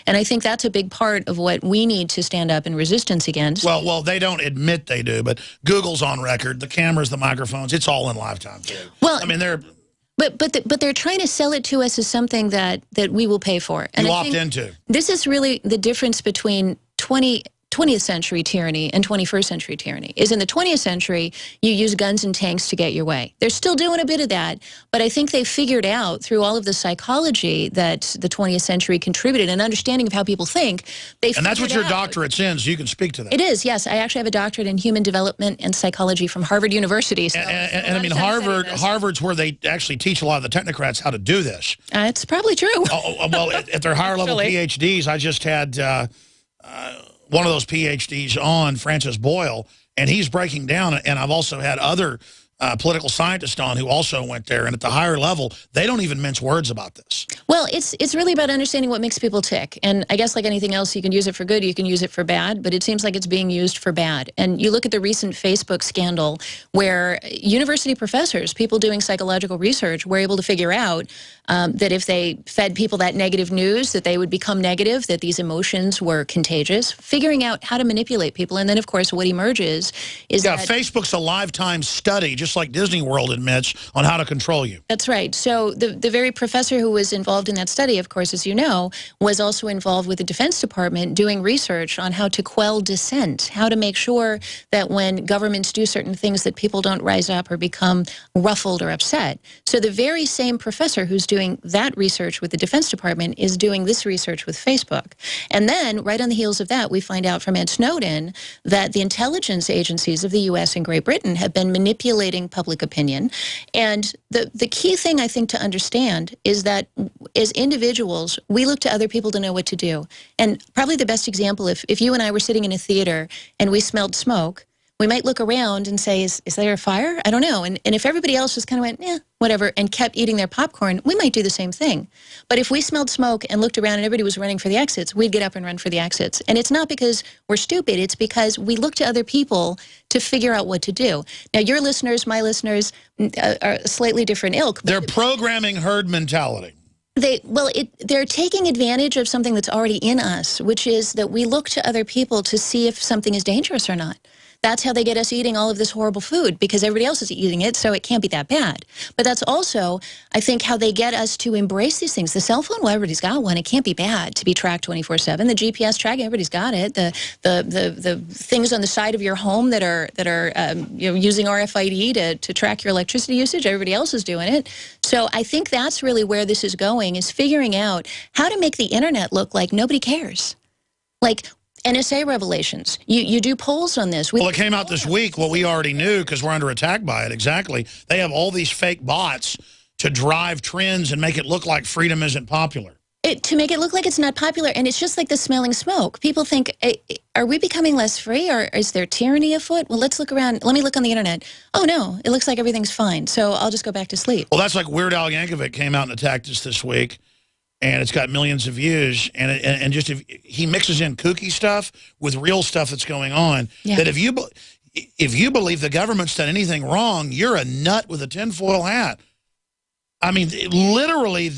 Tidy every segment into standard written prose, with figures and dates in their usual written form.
And I think that's a big part of what we need to stand up in resistance against. Well, they don't admit they do, but Google's on record. The cameras, the microphones, it's all in Lifetime, too. Well, I mean, they're... But they're trying to sell it to us as something that we will pay for. And you I opt into. This is really the difference between 20th century tyranny and 21st century tyranny. Is in the 20th century, you use guns and tanks to get your way. They're still doing a bit of that, but I think they figured out through all of the psychology that the 20th century contributed, an understanding of how people think. And that's what your doctorate's in, so you can speak to that. It is, yes. I actually have a doctorate in human development and psychology from Harvard University. So and I mean, Harvard's where they actually teach a lot of the technocrats how to do this. It's probably true. Well, at their higher level PhDs, I just had... one of those PhDs on, Francis Boyle, and he's breaking down, and I've also had other political scientists on who also went there, and at the higher level, they don't even mince words about this. Well, it's really about understanding what makes people tick, and I guess like anything else, you can use it for good, you can use it for bad, but it seems like it's being used for bad. And you look at the recent Facebook scandal where university professors, people doing psychological research, were able to figure out that if they fed people that negative news, that they would become negative, that these emotions were contagious, figuring out how to manipulate people. And then, of course, what emerges is that... Facebook's a lifetime study, just like Disney World admits, on how to control you. That's right. So the very professor who was involved in that study, of course, as you know, was also involved with the Defense Department doing research on how to quell dissent, how to make sure that when governments do certain things that people don't rise up or become ruffled or upset. So the very same professor who's doing that research with the Defense Department is doing this research with Facebook. And then, right on the heels of that, we find out from Ed Snowden that the intelligence agencies of the U.S. and Great Britain have been manipulating public opinion. And the key thing, I think, to understand is that as individuals, we look to other people to know what to do. And probably the best example, if you and I were sitting in a theater and we smelled smoke, we might look around and say, is there a fire? I don't know. And if everybody else just kind of went, yeah, whatever, and kept eating their popcorn, we might do the same thing. But if we smelled smoke and looked around and everybody was running for the exits, we'd get up and run for the exits. And it's not because we're stupid. It's because we look to other people to figure out what to do. Now, your listeners, my listeners, are slightly different ilk. They're programming herd mentality. They're taking advantage of something that's already in us, which is that we look to other people to see if something is dangerous or not. That's how they get us eating all of this horrible food, because everybody else is eating it, so it can't be that bad. But that's also, I think, how they get us to embrace these things. The cell phone, well, everybody's got one. It can't be bad to be tracked 24/7. The GPS tracking, everybody's got it. The things on the side of your home that are using RFID to track your electricity usage, everybody else is doing it. So I think that's really where this is going, is figuring out how to make the internet look like nobody cares. Like NSA revelations. You do polls on this. Well, it came out this week, what we already knew because we're under attack by it, exactly. They have all these fake bots to drive trends and make it look like freedom isn't popular. To make it look like it's not popular, and it's just like the smelling smoke. People think, are we becoming less free, or is there tyranny afoot? Well, let's look around. Let me look on the internet. Oh, no, it looks like everything's fine, so I'll just go back to sleep. Well, that's like Weird Al Yankovic came out and attacked us this week. And it's got millions of views, and just if he mixes in kooky stuff with real stuff that's going on, that if you believe the government's done anything wrong, you're a nut with a tinfoil hat. I mean, literally,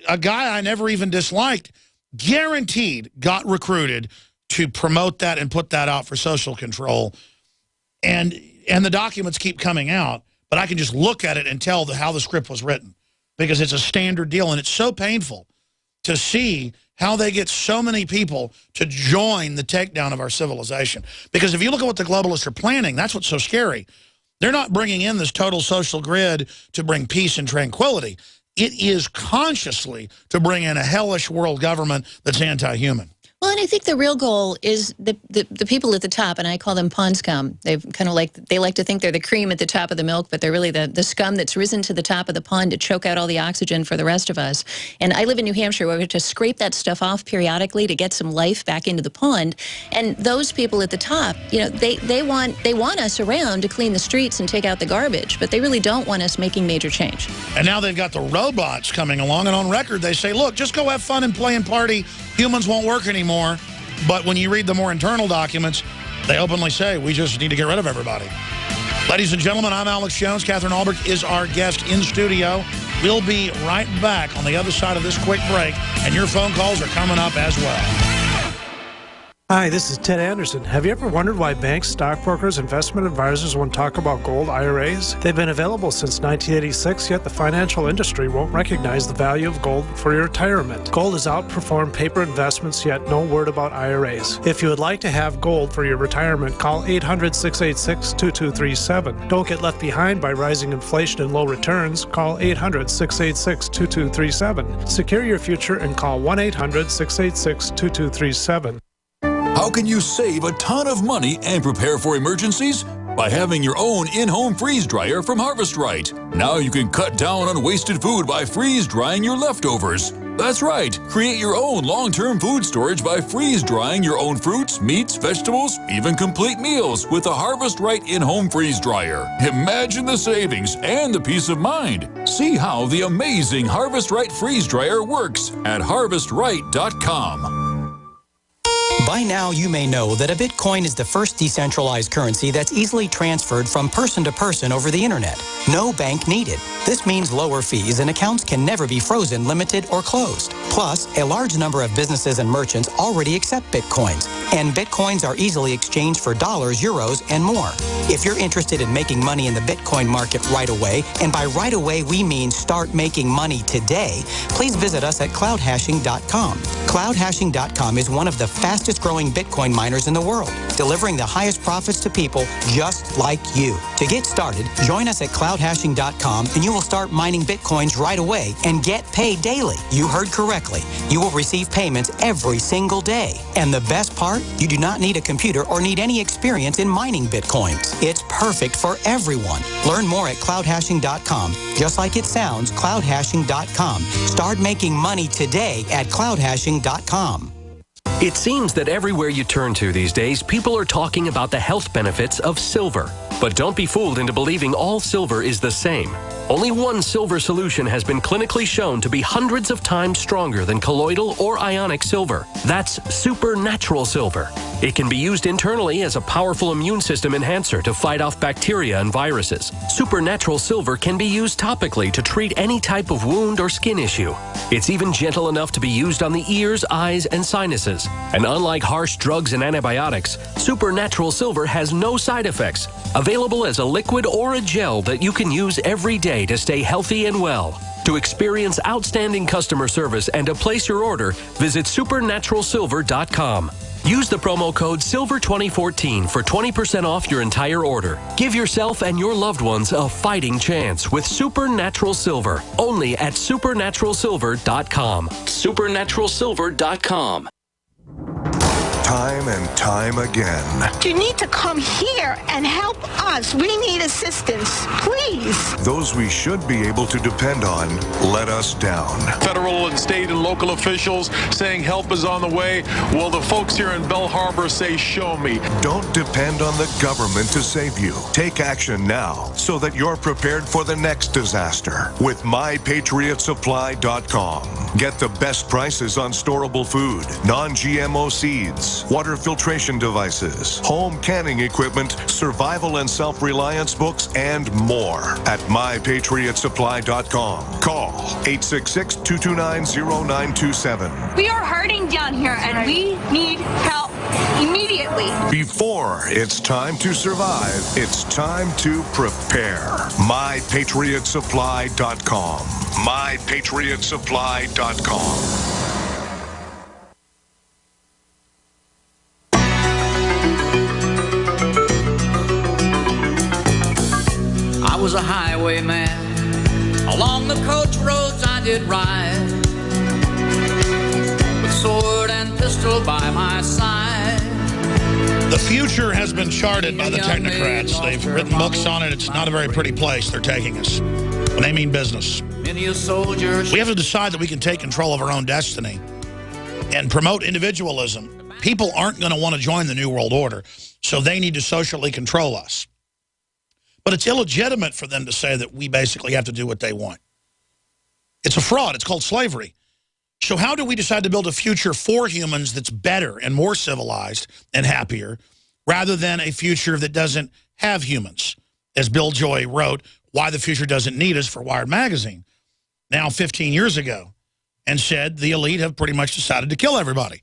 a guy I never even disliked, guaranteed, got recruited to promote that and put that out for social control. And the documents keep coming out, but I can just look at it and tell how the script was written, because it's a standard deal, and it's so painful to see how they get so many people to join the takedown of our civilization. Because if you look at what the globalists are planning, that's what's so scary. They're not bringing in this total social grid to bring peace and tranquility. It is consciously to bring in a hellish world government that's anti-human. Well, and I think the real goal is the people at the top, and I call them pond scum. They like to think they're the cream at the top of the milk, but they're really the scum that's risen to the top of the pond to choke out all the oxygen for the rest of us. And I live in New Hampshire, where we have to scrape that stuff off periodically to get some life back into the pond. And those people at the top, they want us around to clean the streets and take out the garbage, but they really don't want us making major change. And now they've got the robots coming along, and on record they say, look, just go have fun and play and party. Humans won't work anymore. But when you read the more internal documents, they openly say, we just need to get rid of everybody. Ladies and gentlemen, I'm Alex Jones. Catherine Albrecht is our guest in studio. We'll be right back on the other side of this quick break, and your phone calls are coming up as well. Hi, this is Ted Anderson. Have you ever wondered why banks, stockbrokers, investment advisors won't talk about gold IRAs? They've been available since 1986, yet the financial industry won't recognize the value of gold for your retirement. Gold has outperformed paper investments, yet no word about IRAs. If you would like to have gold for your retirement, call 800-686-2237. Don't get left behind by rising inflation and low returns. Call 800-686-2237. Secure your future and call 1-800-686-2237. How can you save a ton of money and prepare for emergencies? By having your own in-home freeze dryer from Harvest Right. Now you can cut down on wasted food by freeze drying your leftovers. That's right. Create your own long-term food storage by freeze drying your own fruits, meats, vegetables, even complete meals with a Harvest Right in-home freeze dryer. Imagine the savings and the peace of mind. See how the amazing Harvest Right freeze dryer works at harvestright.com. By now, you may know that a Bitcoin is the first decentralized currency that's easily transferred from person to person over the internet. No bank needed. This means lower fees and accounts can never be frozen, limited, or closed. Plus, a large number of businesses and merchants already accept Bitcoins, and Bitcoins are easily exchanged for dollars, euros, and more. If you're interested in making money in the Bitcoin market right away, and by right away we mean start making money today, please visit us at cloudhashing.com. Cloudhashing.com is one of the fastest growing Bitcoin miners in the world, delivering the highest profits to people just like you. To get started, join us at cloudhashing.com and you will start mining Bitcoins right away and get paid daily. You heard correctly. You will receive payments every single day. And the best part, you do not need a computer or need any experience in mining Bitcoins. It's perfect for everyone. Learn more at cloudhashing.com. Just like it sounds, cloudhashing.com. Start making money today at cloudhashing.com. It seems that everywhere you turn to these days, people are talking about the health benefits of silver. But don't be fooled into believing all silver is the same. Only one silver solution has been clinically shown to be hundreds of times stronger than colloidal or ionic silver. That's supernatural silver. It can be used internally as a powerful immune system enhancer to fight off bacteria and viruses. Supernatural silver can be used topically to treat any type of wound or skin issue. It's even gentle enough to be used on the ears, eyes, and sinuses. And unlike harsh drugs and antibiotics, supernatural silver has no side effects. Available as a liquid or a gel that you can use every day to stay healthy and well. To experience outstanding customer service and to place your order, visit supernaturalsilver.com. Use the promo code SILVER2014 for 20% off your entire order. Give yourself and your loved ones a fighting chance with Supernatural Silver. Only at supernaturalsilver.com. Supernaturalsilver.com. Time and time again. You need to come here and help us. We need assistance, please. Those we should be able to depend on let us down. Federal and state and local officials saying help is on the way. Well, the folks here in Belle Harbor say, show me. Don't depend on the government to save you. Take action now so that you're prepared for the next disaster with MyPatriotSupply.com. Get the best prices on storable food, non-GMO seeds, water filtration devices, home canning equipment, survival and self-reliance books, and more at MyPatriotSupply.com. Call 866-229-0927. We are hurting down here and we need help immediately. Before it's time to survive, it's time to prepare. MyPatriotSupply.com. MyPatriotSupply.com. I was a highwayman. Along the coach roads I did ride, with sword and pistol by my side. The future has been charted by the technocrats. They've written books on it. It's not a very pretty place they're taking us. And they mean business. We have to decide that we can take control of our own destiny and promote individualism. People aren't going to want to join the New World Order, so they need to socially control us. But it's illegitimate for them to say that we basically have to do what they want. It's a fraud. It's called slavery. So how do we decide to build a future for humans that's better and more civilized and happier, rather than a future that doesn't have humans? As Bill Joy wrote, Why the Future Doesn't Need Us for Wired Magazine. now 15 years ago and said the elite have pretty much decided to kill everybody.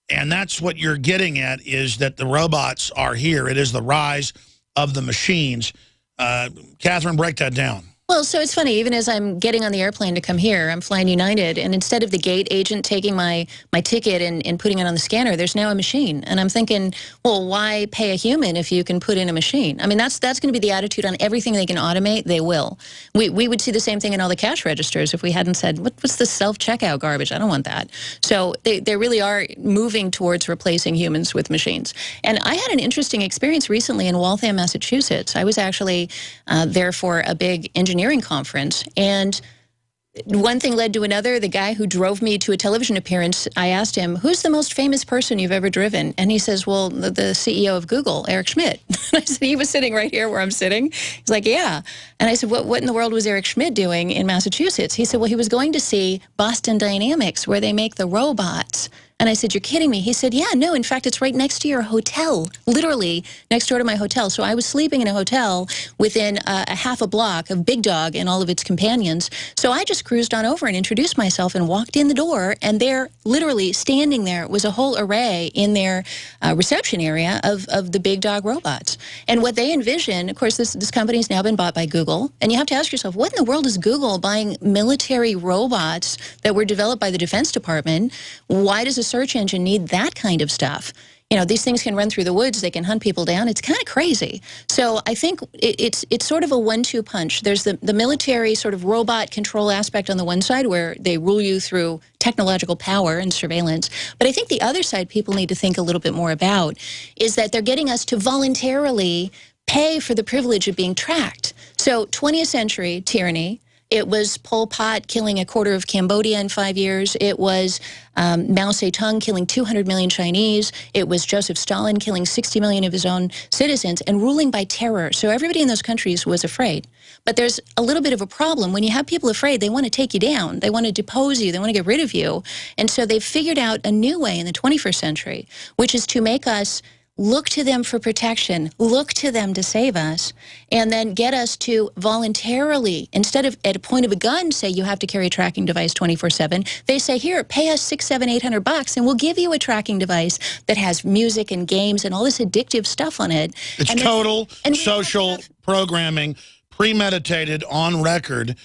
And that's what you're getting at, is that the robots are here. It is the rise of the machines. Catherine, break that down. Well, so it's funny, even as I'm getting on the airplane to come here, I'm flying United, and instead of the gate agent taking my ticket and putting it on the scanner, there's now a machine. And I'm thinking, well, why pay a human if you can put in a machine? I mean, that's going to be the attitude on everything they can automate, they will. We would see the same thing in all the cash registers if we hadn't said, what's the self-checkout garbage? I don't want that. So they really are moving towards replacing humans with machines. And I had an interesting experience recently in Waltham, Massachusetts. I was actually there for a big engineering conference, and one thing led to another. The guy who drove me to a television appearance, I asked him, who's the most famous person you've ever driven? And he says, well, the CEO of Google, Eric Schmidt. And I said, he was sitting right here where I'm sitting. He's like, yeah. And I said, what in the world was Eric Schmidt doing in Massachusetts? He said, well, he was going to see Boston Dynamics, where they make the robots. And I said, you're kidding me. He said, yeah, no, in fact, it's right next to your hotel, literally next door to my hotel. So I was sleeping in a hotel within a half a block of Big Dog and all of its companions. So I just cruised on over and introduced myself and walked in the door, and there, literally standing there, was a whole array in their reception area of the Big Dog robots. And what they envision, of course, this company has now been bought by Google, and you have to ask yourself, what in the world is Google buying military robots that were developed by the Defense Department? Why does a search engine need that kind of stuff? You know, these things can run through the woods, they can hunt people down. It's kind of crazy. So I think it's sort of a 1-2 punch. There's the military sort of robot control aspect on the one side, where they rule you through technological power and surveillance. But I think the other side people need to think a little bit more about is that they're getting us to voluntarily pay for the privilege of being tracked. So 20th century tyranny. It was Pol Pot killing 1/4 of Cambodia in 5 years. It was Mao Zedong killing 200 million Chinese. It was Joseph Stalin killing 60 million of his own citizens and ruling by terror. So everybody in those countries was afraid. But there's a little bit of a problem. When you have people afraid, they want to take you down. They want to depose you. They want to get rid of you. And so they've figured out a new way in the 21st century, which is to make us look to them for protection, look to them to save us, and then get us to voluntarily, instead of at a point of a gun say you have to carry a tracking device 24/7, they say, here, pay us $600, $700, $800 and we'll give you a tracking device that has music and games and all this addictive stuff on it. It's total social programming, premeditated, on record.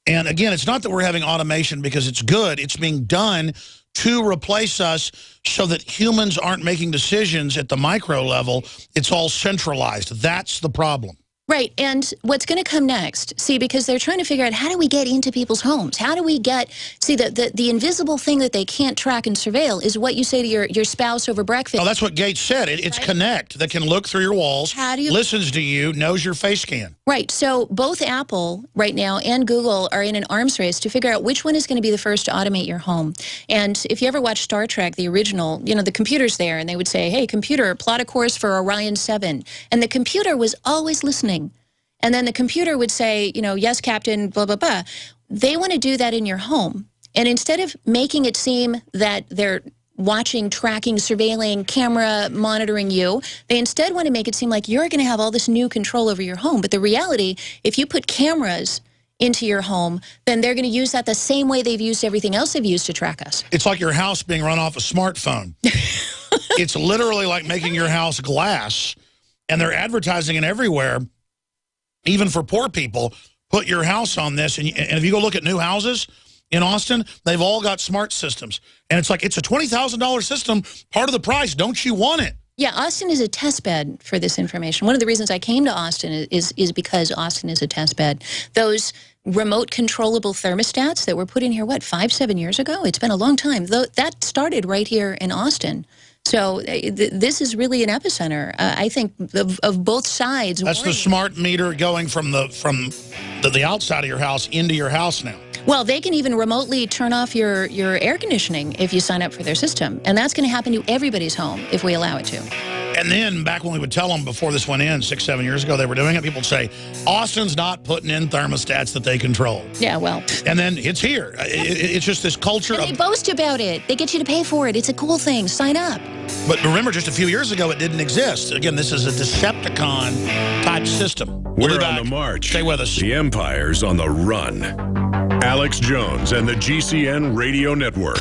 And again, it's not that we're having automation because it's good. It's being done to replace us so that humans aren't making decisions at the micro level. It's all centralized. That's the problem. Right, and what's going to come next, see, because they're trying to figure out, how do we get into people's homes? How do we get, see, the invisible thing that they can't track and surveil is what you say to your spouse over breakfast. Oh, that's what Gates said. It's right? Connect, that can look through your walls, listens to you, knows your face scan. Right, so both Apple right now and Google are in an arms race to figure out which one is going to be the first to automate your home. And if you ever watch Star Trek, the original, you know, the computer's there, and they would say, hey, computer, plot a course for Orion 7. And the computer was always listening. And then the computer would say, you know, yes, Captain, blah, blah, blah. They want to do that in your home. And instead of making it seem that they're watching, tracking, surveilling, camera monitoring you, they instead want to make it seem like you're going to have all this new control over your home. But the reality, if you put cameras into your home, then they're going to use that the same way they've used everything else they've used to track us. It's like your house being run off a smartphone. It's literally like making your house glass, and they're advertising it everywhere. Even for poor people, put your house on this. And if you go look at new houses in Austin, they've all got smart systems. And it's like, it's a $20,000 system, part of the price. Don't you want it? Yeah, Austin is a test bed for this information. One of the reasons I came to Austin is because Austin is a test bed. Those remote controllable thermostats that were put in here, what, 5, 7 years ago? It's been a long time. That started right here in Austin. So this is really an epicenter, I think, of both sides. That's the smart meter going from the outside of your house into your house now. Well, they can even remotely turn off your air conditioning if you sign up for their system. And that's going to happen to everybody's home if we allow it to. And then back when we would tell them before this went in 6, 7 years ago, they were doing it, people would say, Austin's not putting in thermostats that they control. Yeah, well. And then it's here. It's just this culture and they boast about it. They get you to pay for it. It's a cool thing. Sign up. But remember, just a few years ago, it didn't exist. Again, this is a Decepticon-type system. We're on the march. Stay with us. The Empire's on the run. Alex Jones and the GCN Radio Network.